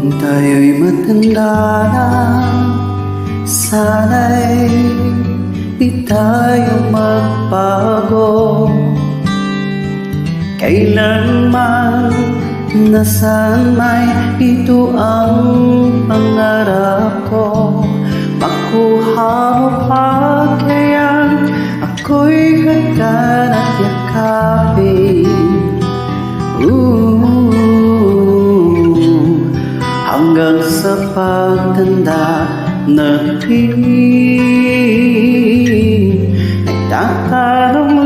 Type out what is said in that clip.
Tayo'y matanda na, sana'y di tayo magbago. Kailanman, nasaan may ito ang pangarap ko. Makuha mo pa kaya ako'y hagkan at yakapin. Hanggang sa pagtanda natin, nagtatanong